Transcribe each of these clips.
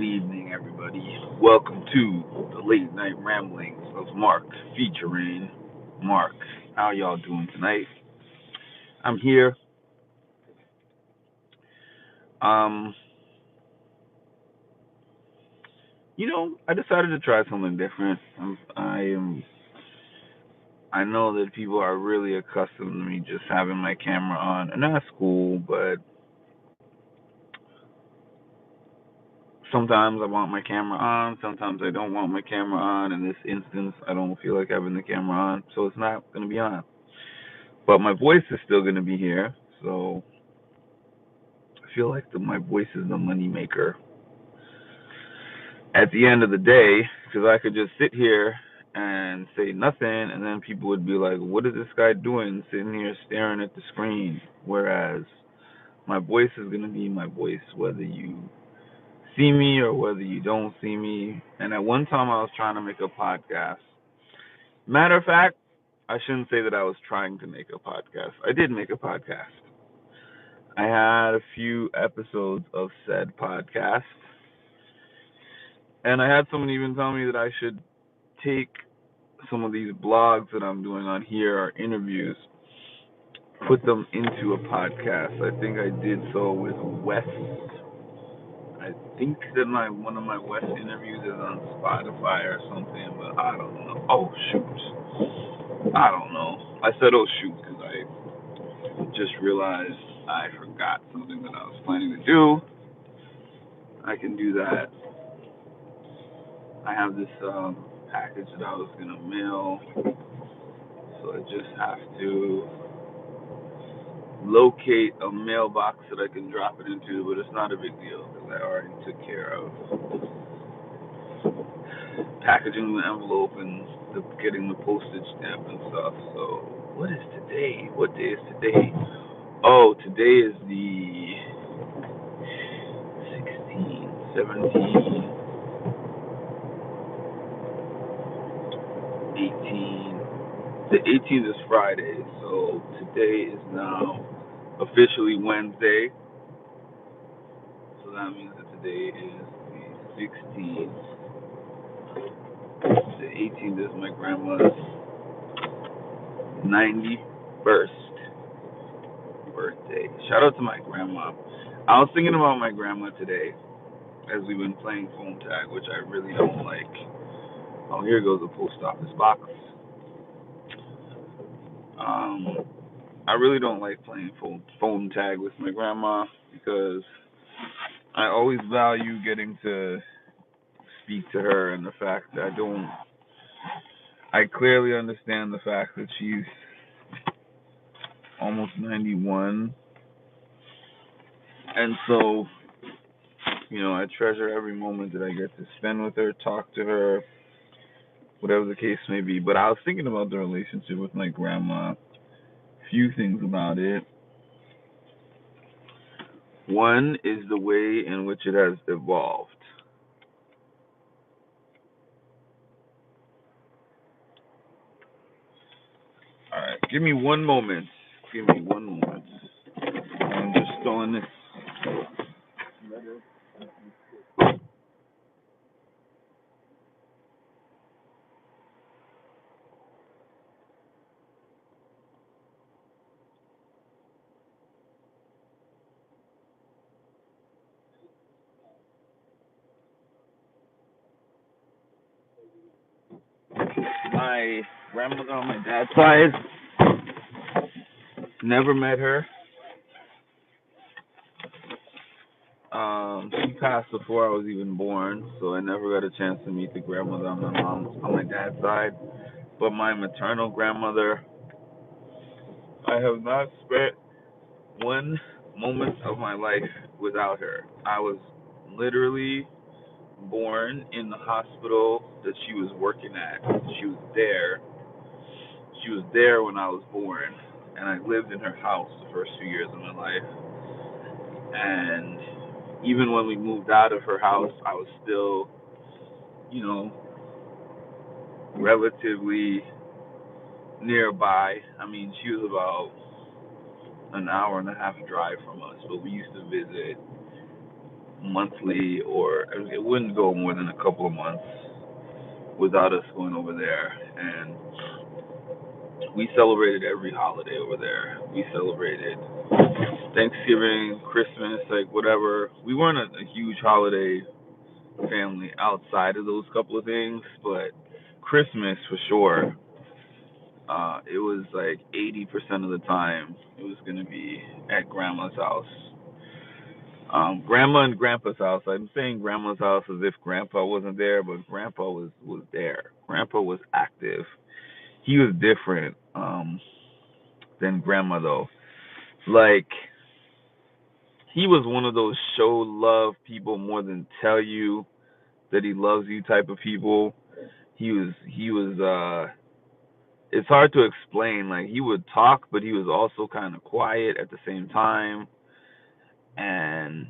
Good evening, everybody. Welcome to the late night ramblings of Mark, featuring Mark. How y'all doing tonight? I'm here. Um, I decided to try something different. I know that people are really accustomed to me just having my camera on, and that's cool. But sometimes I want my camera on. Sometimes I don't want my camera on. In this instance, I don't feel like having the camera on, so it's not gonna be on. But my voice is still gonna be here, so I feel like my voice is the money maker at the end of the day, because I could just sit here and say nothing, and then people would be like, "What is this guy doing, sitting here staring at the screen?" Whereas my voice is gonna be my voice, whether you see me or whether you don't see me. And at one time, I was trying to make a podcast. Matter of fact, I shouldn't say that I was trying to make a podcast. I did make a podcast. I had a few episodes of said podcast. And I had someone even tell me that I should take some of these blogs that I'm doing on here, or interviews, put them into a podcast. I think I did so with Wes. I think that one of my Wes interviews is on Spotify or something, but I don't know. Oh shoot, I don't know. I said oh shoot because I just realized I forgot something that I was planning to do. I can do that. I have this package that I was gonna mail, so I just have to locate a mailbox that I can drop it into, but it's not a big deal because I already took care of packaging the envelope and getting the postage stamp and stuff. So, what is today? What day is today? Oh, today is the 16th, 17th, 18th. The 18th is Friday, so today is now officially Wednesday. So that means that today is the 16th. The 18th is my grandma's 91st birthday. Shout out to my grandma. I was thinking about my grandma today as we've been playing phone tag, which I really don't like. Oh, here goes the post office box. Um, I really don't like playing phone tag with my grandma because I always value getting to speak to her, and the fact that I clearly understand the fact that she's almost 91, and so I treasure every moment that I get to spend with her, talk to her, whatever the case may be. But I was thinking about the relationship with my grandma. Few things about it. One is the way in which it has evolved. All right, give me one moment. Give me one moment. I'm just throwing this. My grandmother on my dad's side, never met her. She passed before I was even born, so I never got a chance to meet the grandmother on my dad's side. But my maternal grandmother, I have not spent one moment of my life without her. I was literally born in the hospital that she was working at. She was there. She was there when I was born, and I lived in her house the first few years of my life. And even when we moved out of her house, I was still, you know, relatively nearby. I mean, she was about an hour and a half drive from us, but we used to visit monthly, or it wouldn't go more than a couple of months without us going over there. And we celebrated every holiday over there. We celebrated Thanksgiving, Christmas, like whatever. We weren't a huge holiday family outside of those couple of things, but Christmas for sure. It was like 80% of the time it was gonna be at grandma's house. Grandma and grandpa's house. I'm saying grandma's house as if grandpa wasn't there, but grandpa was there. Grandpa was active. He was different than grandma though. Like he was one of those show love people more than tell you that he loves you type of people. He was it's hard to explain. Like he would talk, but he was also kind of quiet at the same time. And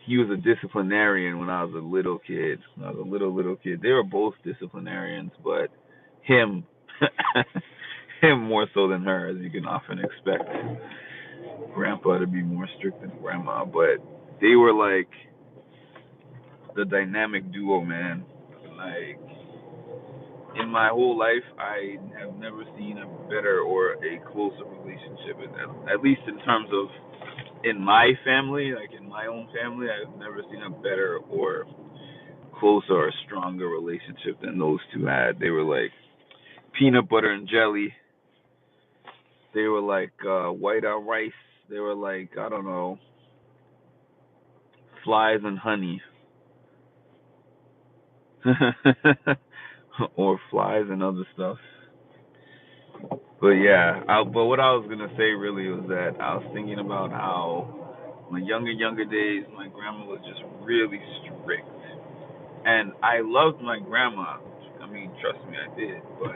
he was a disciplinarian when I was a little kid. When I was a little kid. They were both disciplinarians, but him him more so than her, as you can often expect grandpa to be more strict than grandma. But they were like the dynamic duo, man. Like in my whole life, I have never seen a better or a closer relationship. At least in terms of in my family, like in my own family, I've never seen a better or closer or stronger relationship than those two had. They were like peanut butter and jelly. They were like white on rice. They were like, I don't know, flies and honey. Or flies and other stuff. But yeah, but what I was gonna say really was that I was thinking about how my younger days, my grandma was just really strict, and I loved my grandma. I mean, trust me, I did. But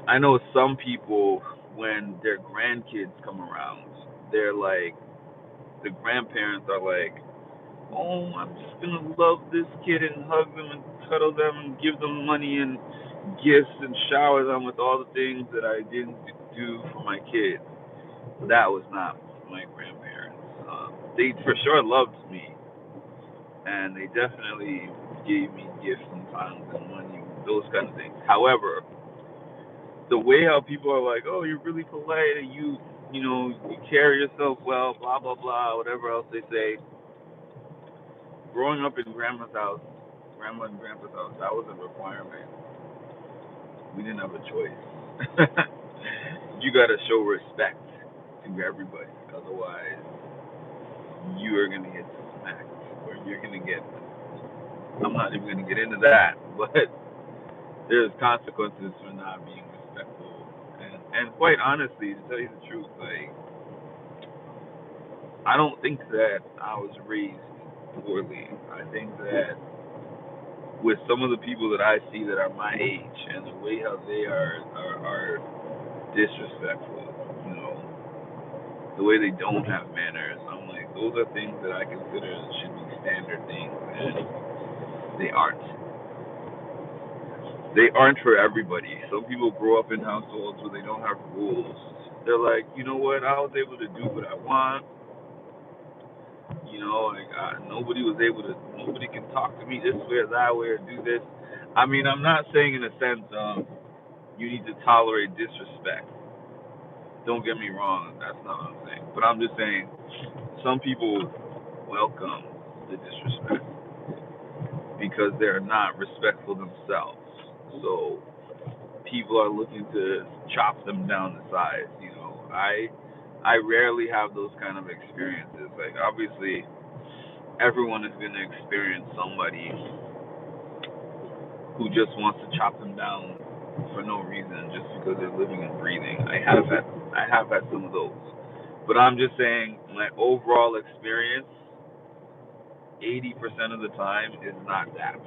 I know some people, when their grandkids come around, they're like, the grandparents are like, oh, I'm just gonna love this kid and hug them and cuddle them and give them money and gifts and shower them with all the things that I didn't do for my kids. That was not my grandparents. They for sure loved me, and they definitely gave me gifts sometimes and money, those kind of things. However, the way how people are like, oh, you're really polite and you know, you carry yourself well, blah blah blah, whatever else they say. Growing up in grandma's house, grandma and grandpa's house, that was a requirement. We didn't have a choice. You gotta show respect to everybody, otherwise you are gonna get smacked, or you're gonna get. I'm not even gonna get into that, but there's consequences for not being respectful. And quite honestly, to tell you the truth, like I don't think that I was raised poorly. I think that with some of the people that I see that are my age and the way how they are disrespectful, you know, the way they don't have manners. I'm like, those are things that I consider should be standard things, and they aren't. They aren't for everybody. Some people grow up in households where they don't have rules. They're like, you know what? I was able to do what I want. You know, like nobody can talk to me this way or that way or do this. I mean, I'm not saying in a sense you need to tolerate disrespect. Don't get me wrong, that's not what I'm saying. But I'm just saying some people welcome the disrespect because they're not respectful themselves. So people are looking to chop them down to size. You know, I rarely have those kind of experiences. Like obviously, everyone is going to experience somebody who just wants to chop them down for no reason, just because they're living and breathing. I have had some of those, but I'm just saying my overall experience, 80% of the time is not that.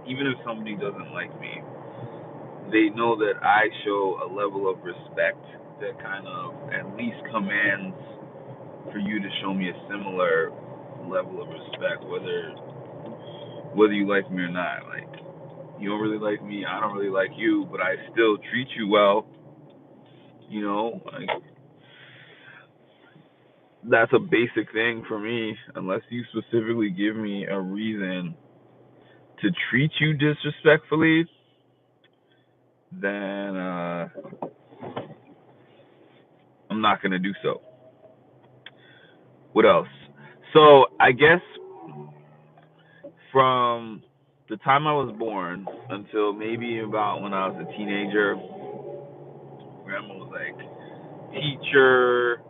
Even if somebody doesn't like me, they know that I show a level of respect that kind of at least commands for you to show me a similar level of respect, whether you like me or not. Like you don't really like me, I don't really like you, but I still treat you well. You know, like that's a basic thing for me. Unless you specifically give me a reason to treat you disrespectfully, then I'm not gonna do so. What else? So I guess from the time I was born until maybe about when I was a teenager, grandma was like teacher.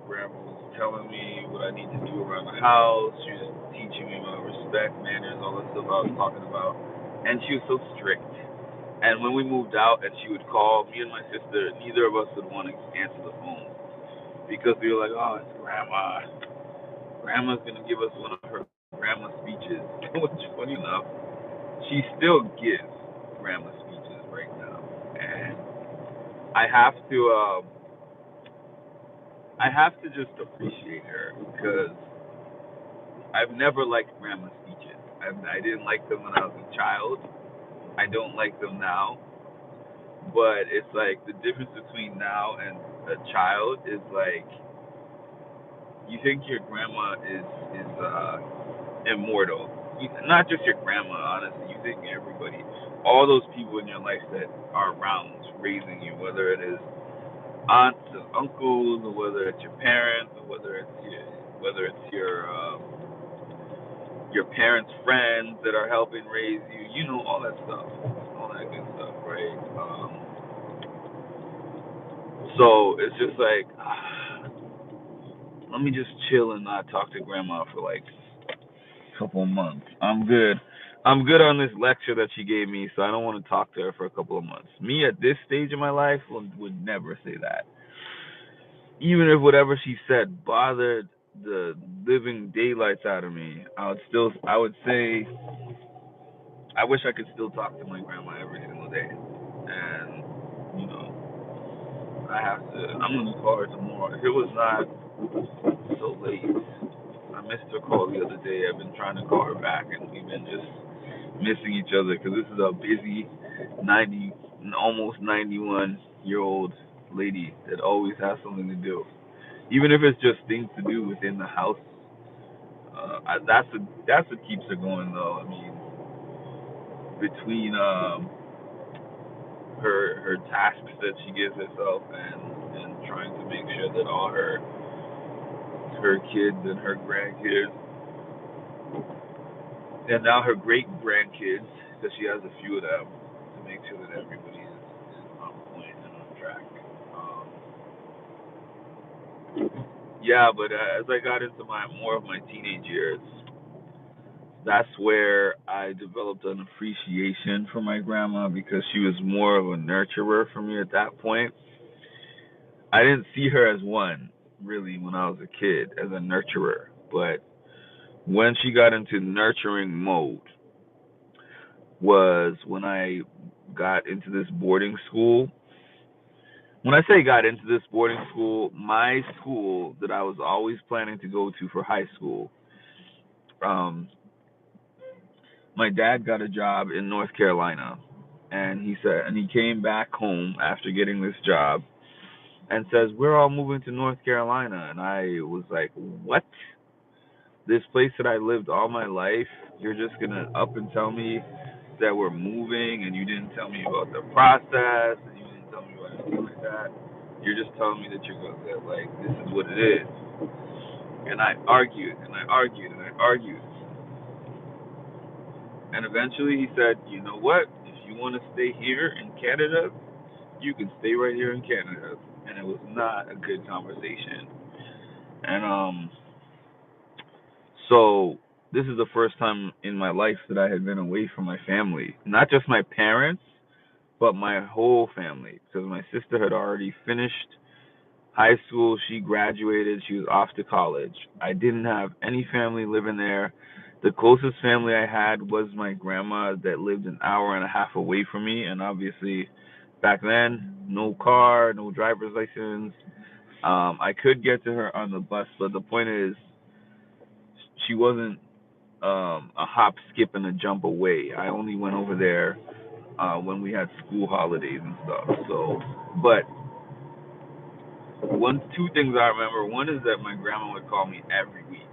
Grandma was telling me what I need to do around the house. She was teaching me about respect, manners, all that stuff I was talking about. And she was so strict. And when we moved out and she would call, me and my sister, neither of us would want to answer the phone because we were like, oh, it's grandma. Grandma's going to give us one of her grandma speeches. Which, funny enough, she still gives grandma speeches right now. And I have to, I have to just appreciate her because I've never liked grandma speeches. I didn't like them when I was a child. I don't like them now. But it's like the difference between now and a child is like you think your grandma is immortal. Not just your grandma, honestly. You think everybody, all those people in your life that are around raising you, whether it is aunts and uncles, or whether it's your parents, or whether it's your parents' friends that are helping raise you. You know all that stuff, all that good stuff, right? So it's just like, let me just chill and not talk to grandma for like a couple of months. I'm good. I'm good on this lecture that she gave me, so I don't want to talk to her for a couple of months. Me at this stage of my life would never say that. Even if whatever she said bothered the living daylights out of me, I would say I wish I could still talk to my grandma every single day. And, you know, I'm going to call her tomorrow. If it was not so late, I missed her call the other day. I've been trying to call her back, and we've been just missing each other because this is a busy 90, almost 91-year-old lady that always has something to do. Even if it's just things to do within the house, that's what keeps her going though. I mean, between her tasks that she gives herself and trying to make sure that all her kids and her grandkids and now her great grandkids, because she has a few of them, to make sure that everybody is on point and on track. Yeah, but as I got into my more of my teenage years, that's where I developed an appreciation for my grandma because she was more of a nurturer for me at that point. I didn't see her as one really when I was a kid as a nurturer, but when she got into nurturing mode was when I got into this boarding school. When I say got into this boarding school, my school that I was always planning to go to for high school, um, my dad got a job in North Carolina, and he came back home after getting this job and says we're all moving to North Carolina, and I was like, what? This place that I lived all my life, you're just gonna up and tell me that we're moving, and you didn't tell me about the process, and you didn't tell me about anything like that. You're just telling me that you're gonna that like this is what it is. And I argued and I argued and I argued, and eventually he said, you know what? If you want to stay here in Canada, you can stay right here in Canada. And it was not a good conversation. And so this is the first time in my life that I had been away from my family, not just my parents, but my whole family, because my sister had already finished high school. She graduated. She was off to college. I didn't have any family living there. The closest family I had was my grandma that lived an hour and a half away from me. And obviously, back then, no car, no driver's license. I could get to her on the bus, but the point is, she wasn't a hop, skip, and a jump away. I only went over there when we had school holidays and stuff. So, but Two things I remember. One is that my grandma would call me every week.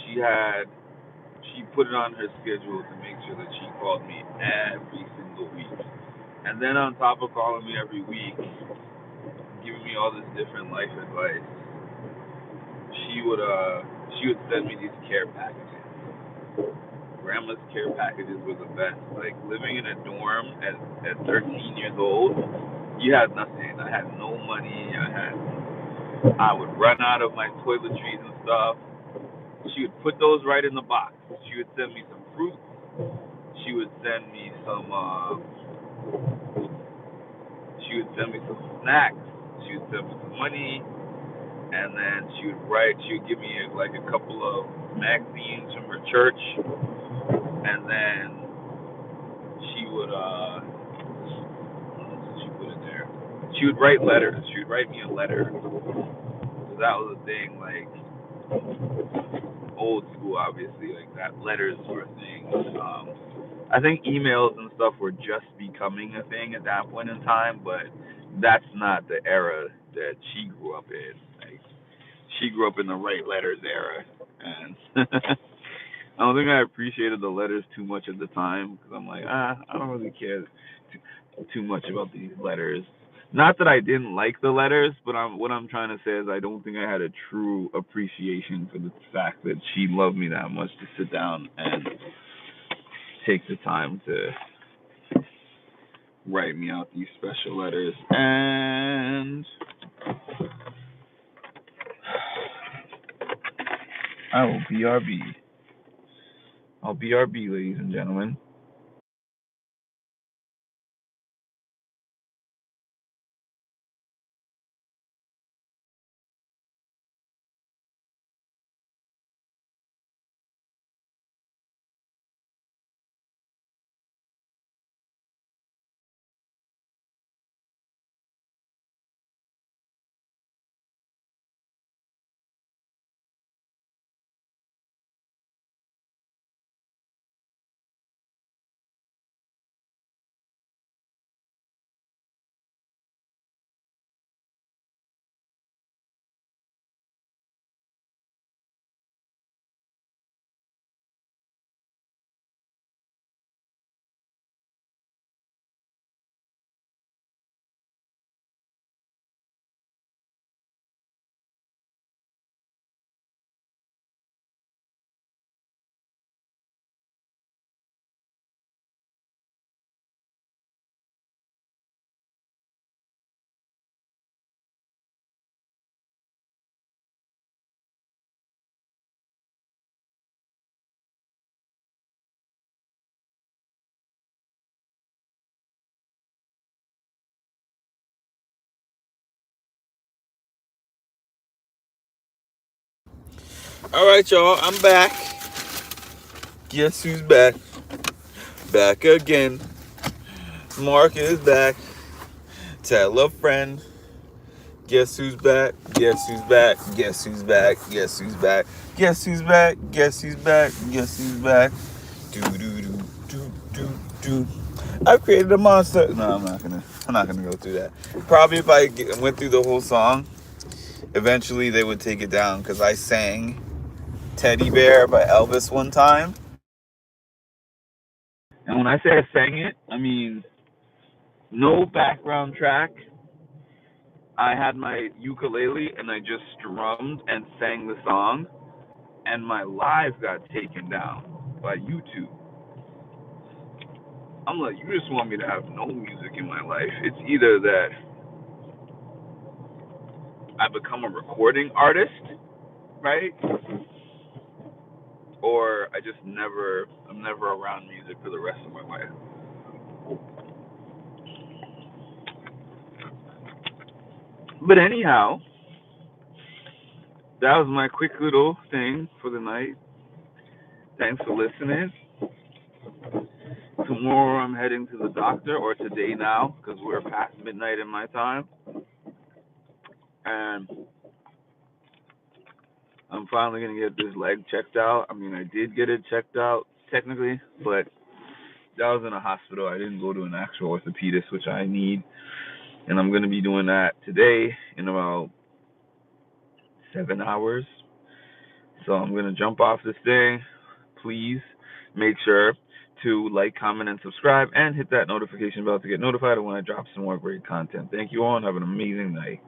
She had she put it on her schedule to make sure that she called me every single week. And then on top of calling me every week, giving me all this different life advice, she would send me these care packages. Grandma's care packages were the best. Like living in a dorm at 13 years old, you had nothing. I had no money. I would run out of my toiletries and stuff. She would put those right in the box. She would send me some fruit. She would send me some. She would send me some snacks. She would send me some money, and then she would write. She would give me like a couple of magazines from her church, and then she would what else did she put in there? She would write letters. She would write me a letter. So that was a thing, like old school, obviously, like that letters were a thing. I think emails and stuff were just becoming a thing at that point in time, but that's not the era that she grew up in. Like she grew up in the write letters era, and I don't think I appreciated the letters too much at the time because I'm like, I don't really care too much about these letters. Not that I didn't like the letters, but what I'm trying to say is I don't think I had a true appreciation for the fact that she loved me that much to sit down and take the time to write me out these special letters. And I will BRB. I'll BRB, ladies and gentlemen. All right, y'all. I'm back. Guess who's back? Back again. Mark is back. Tell a friend. Guess who's back? Guess who's back? Guess who's back? Guess who's back? Guess who's back? Guess who's back? Guess who's back? Do do do do do do. I've created a monster. No, I'm not gonna. I'm not gonna go through that. Probably if I went through the whole song, eventually they would take it down because I sang "Teddy Bear" by Elvis one time. And when I say I sang it, I mean no background track. I had my ukulele and I just strummed and sang the song, and my live got taken down by YouTube. I'm like, you just want me to have no music in my life. It's either that I become a recording artist, right? Or I'm never around music for the rest of my life. But anyhow, that was my quick little thing for the night. Thanks for listening. Tomorrow I'm heading to the doctor, or today now, because we're past midnight in my time. And I'm finally gonna get this leg checked out. I mean, I did get it checked out technically, but that was in a hospital. I didn't go to an actual orthopedist, which I need. And I'm going to be doing that today in about 7 hours. So I'm going to jump off this thing. Please make sure to like, comment, and subscribe, and hit that notification bell to get notified of when I drop some more great content. Thank you all, and have an amazing night.